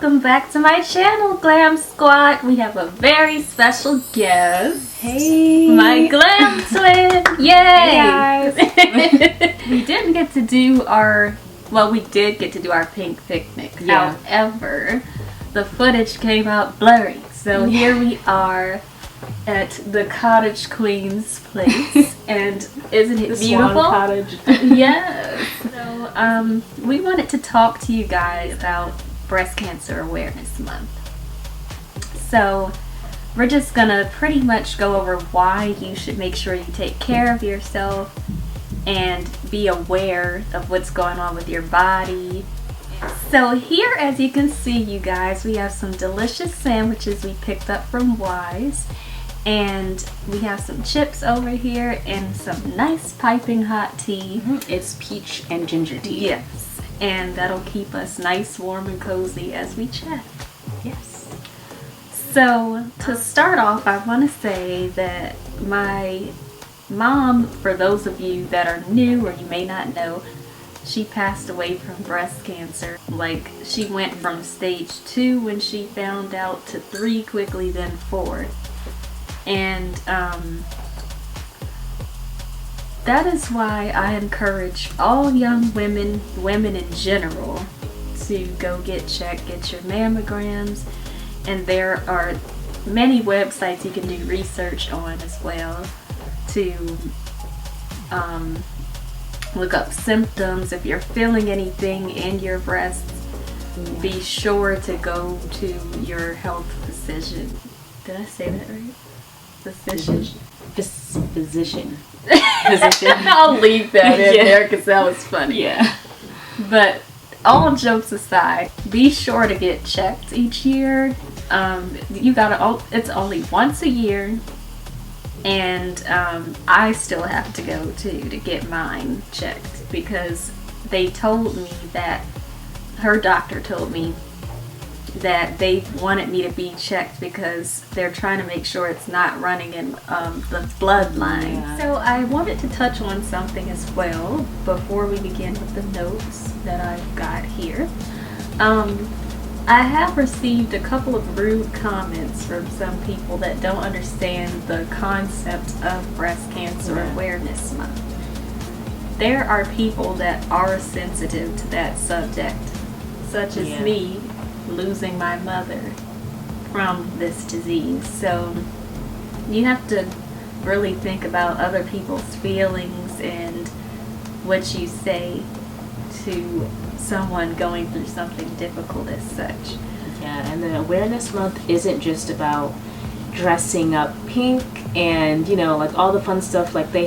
welcome back to my channel, Glam Squad. We have a very special guest. Hey! My Glam twin! Yay! Hey guys! We didn't get to do our, well, we did get to do our pink picnic. Yeah. However, the footage came out blurry. So here we are at the Cottage Queen's place. And isn't it The beautiful? Swan Cottage. Yes. So, we wanted to talk to you guys about Breast Cancer Awareness Month. So, we're just gonna pretty much go over why you should make sure you take care of yourself and be aware of what's going on with your body. So here, as you can see, you guys, we have some delicious sandwiches we picked up from Wise. And we have some chips over here and some nice piping hot tea. It's peach and ginger tea. Yes, and that'll keep us nice, warm, and cozy as we chat. Yes. So, to start off, I want to say that my mom, for those of you that are new or you may not know, she passed away from breast cancer. Like, she went from stage 2 when she found out to 3 quickly, then 4. And that is why I encourage all young women in general, to go get checked, get your mammograms. And there are many websites you can do research on as well to look up symptoms. If you're feeling anything in your breasts, be sure to go to your health physician. Did I say that right? Physician. I'll leave that in there because that was funny. Yeah. But all jokes aside, be sure to get checked each year. It's only once a year, and I still have to go to get mine checked because they told me that her doctor told me that they wanted me to be checked because they're trying to make sure it's not running in the bloodline. Yeah. So I wanted to touch on something as well before we begin with the notes that I've got here. I have received a couple of rude comments from some people that don't understand the concept of Breast Cancer Awareness Month. There are people that are sensitive to that subject, such as me, losing my mother from this disease. So you have to really think about other people's feelings and what you say to someone going through something difficult as such. Yeah, and the Awareness Month isn't just about dressing up pink and, you know, like all the fun stuff. Like they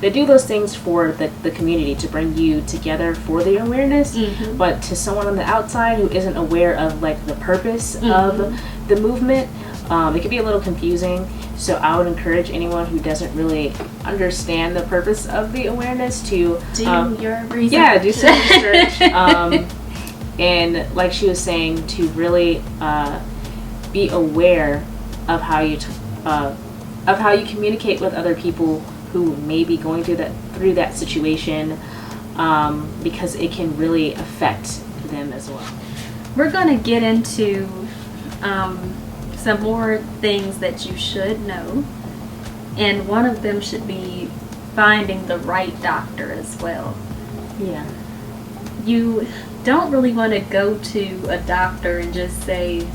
do those things for the community to bring you together for the awareness. Mm-hmm. But to someone on the outside who isn't aware of like the purpose of the movement, it can be a little confusing. So I would encourage anyone who doesn't really understand the purpose of the awareness to do your research. Yeah, do some research. And like she was saying, to really be aware of how you communicate with other people who may be going through that situation, because it can really affect them as well. We're going to get into some more things that you should know, and one of them should be finding the right doctor as well. Yeah. You don't really want to go to a doctor and just say,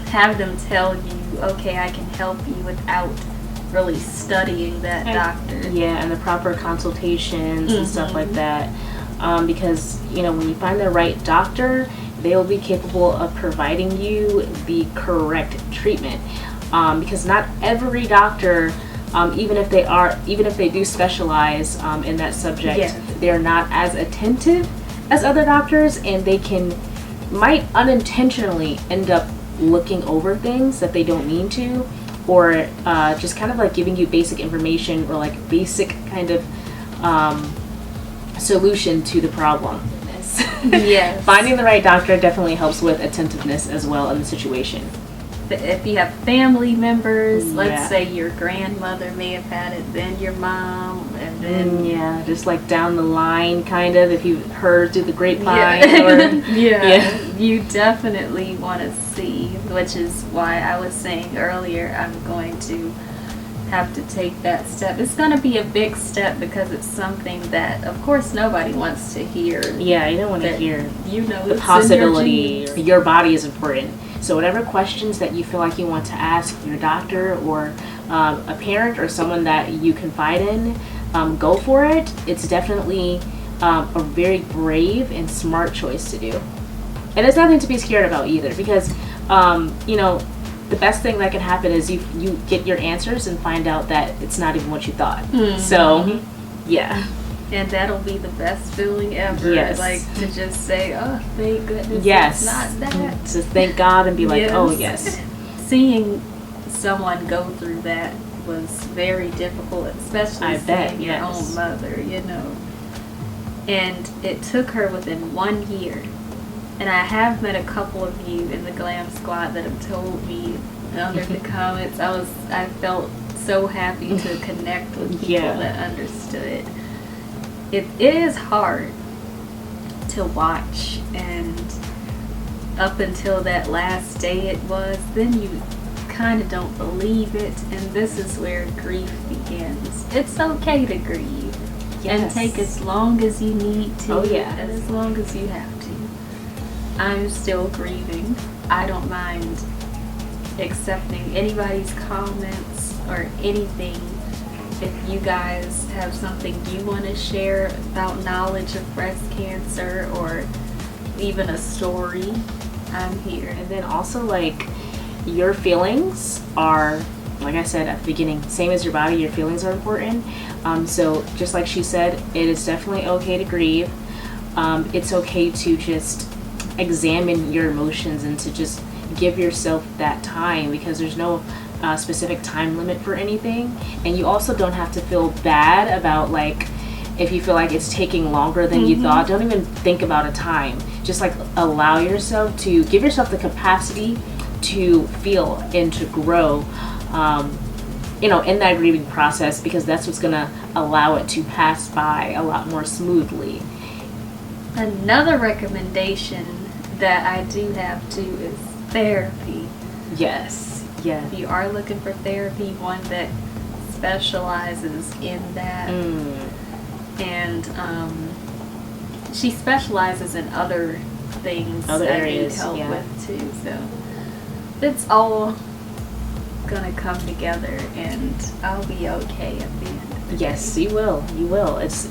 have them tell you, okay, I can help you, without really studying that doctor. Yeah, and the proper consultations and stuff like that. Because, you know, when you find the right doctor, they'll be capable of providing you the correct treatment. Because not every doctor, even if they do specialize in that subject, they're not as attentive as other doctors, and they might unintentionally end up looking over things that they don't mean to, or just kind of like giving you basic information or like basic kind of solution to the problem. Yes. Finding the right doctor definitely helps with attentiveness as well in the situation. if you have family members, Yeah. let's say your grandmother may have had it, then your mom, and then Yeah, just like down the line, kind of, if you heard through the grapevine. yeah. Or, Yeah, you definitely want to see, which is why I was saying earlier I'm going to have to take that step. It's going to be a big step because it's something that, of course, nobody wants to hear. Yeah, you don't want to That, hear you know, the it's possibility. in your genes. Your body is important. So whatever questions that you feel like you want to ask your doctor or a parent or someone that you confide in, go for it. It's definitely a very brave and smart choice to do. And it's nothing to be scared about either, because you know, the best thing that can happen is you get your answers and find out that it's not even what you thought. Mhm. So yeah. And that'll be the best feeling ever. Yes. Like to just say, oh, thank goodness Yes. it's not that. Just thank God and be like, Yes. oh yes. Seeing someone go through that was very difficult, especially I bet, seeing your yes. own mother, you know. And it took her within 1 year. And I have met a couple of you in the Glam Squad that have told me under the comments. I felt so happy to connect with people Yeah. that understood. It is hard to watch, and up until that last day it was, then you kind of don't believe it, and this is where grief begins. It's okay to grieve and Yes. take as long as you need to, Oh, yeah. and as long as you have to. I'm still grieving. I don't mind accepting anybody's comments or anything. If you guys have something you want to share about knowledge of breast cancer or even a story, I'm here. And then also, like, your feelings are, like I said at the beginning, same as your body, your feelings are important. So just like she said, it is definitely okay to grieve. It's okay to just examine your emotions and to just give yourself that time, because there's no specific time limit for anything. And you also don't have to feel bad about, like, if you feel like it's taking longer than you thought. Don't even think about a time. Just like allow yourself to give yourself the capacity to feel and to grow, you know, in that grieving process, because that's what's gonna allow it to pass by a lot more smoothly. Another recommendation that I do have too is therapy. Yes. Yeah. If you are looking for therapy, one that specializes in that. And she specializes in other things Other that areas, need help yeah. with too. So it's all gonna come together, and I'll be okay at the end of the Yes, day. you will. You will. It's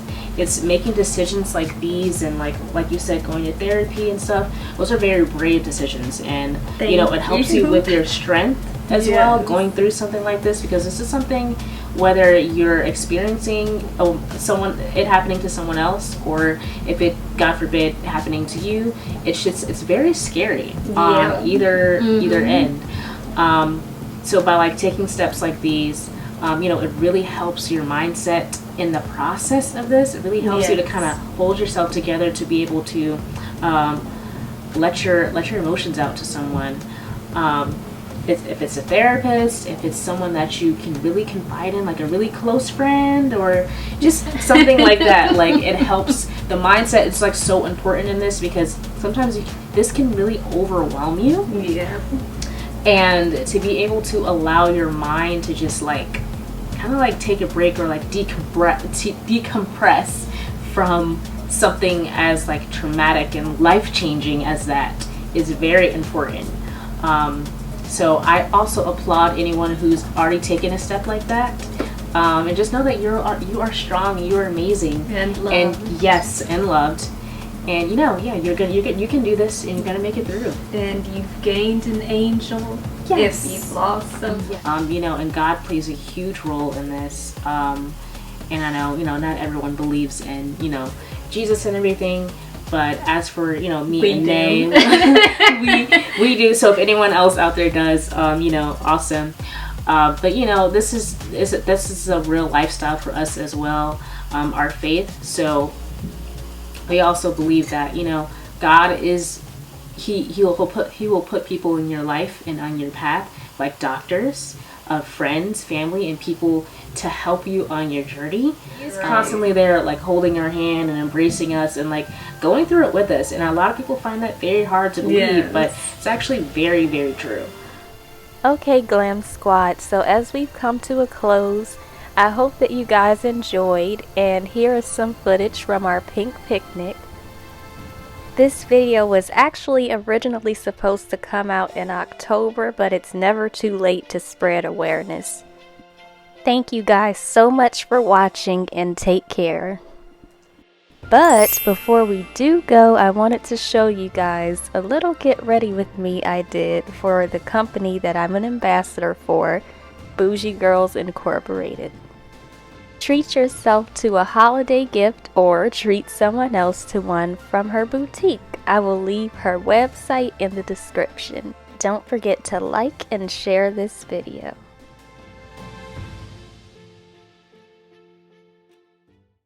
making decisions like these, and like you said, going to therapy and stuff. Those are very brave decisions, and you know, it helps you with your strength as well, Yes. going through something like this, because this is something, whether you're experiencing it happening to someone else, or if it, God forbid, happening to you, it's very scary on either end. So by like taking steps like these, you know, it really helps your mindset in the process of this. It really helps you to kind of hold yourself together to be able to let your emotions out to someone. If it's a therapist, if it's someone that you can really confide in, like a really close friend, or just something like that, like it helps the mindset. It's like so important in this, because sometimes this can really overwhelm you. Yeah. And to be able to allow your mind to just like kind of like take a break, or like decompress from something as like traumatic and life-changing as that is very important. So I also applaud anyone who's already taken a step like that. And just know that you are strong, you are amazing, And loved. and yes, and loved. And you know, yeah, you can do this, and you're gonna make it through. And you've gained an angel. Yes. If you've lost some. You know, and God plays a huge role in this. And I know, you know, not everyone believes in, you know, Jesus and everything, but as for, you know, me and Nay, we do. So if anyone else out there does, you know, awesome. But you know, this is a real lifestyle for us as well, our faith. So we also believe that, you know, God is he will put people in your life and on your path, like doctors, friends, family, and people to help you on your journey. He's constantly there, like holding our hand and embracing us and like going through it with us. And a lot of people find that very hard to believe, but it's actually very, very true. Okay, Glam Squad, so as we've come to a close, I hope that you guys enjoyed, and here is some footage from our pink picnic. This video was actually originally supposed to come out in October, but it's never too late to spread awareness. Thank you guys so much for watching, and take care. But before we do go, I wanted to show you guys a little get ready with me I did for the company that I'm an ambassador for, Bougie Girls Incorporated. Treat yourself to a holiday gift or treat someone else to one from her boutique. I will leave her website in the description. Don't forget to like and share this video.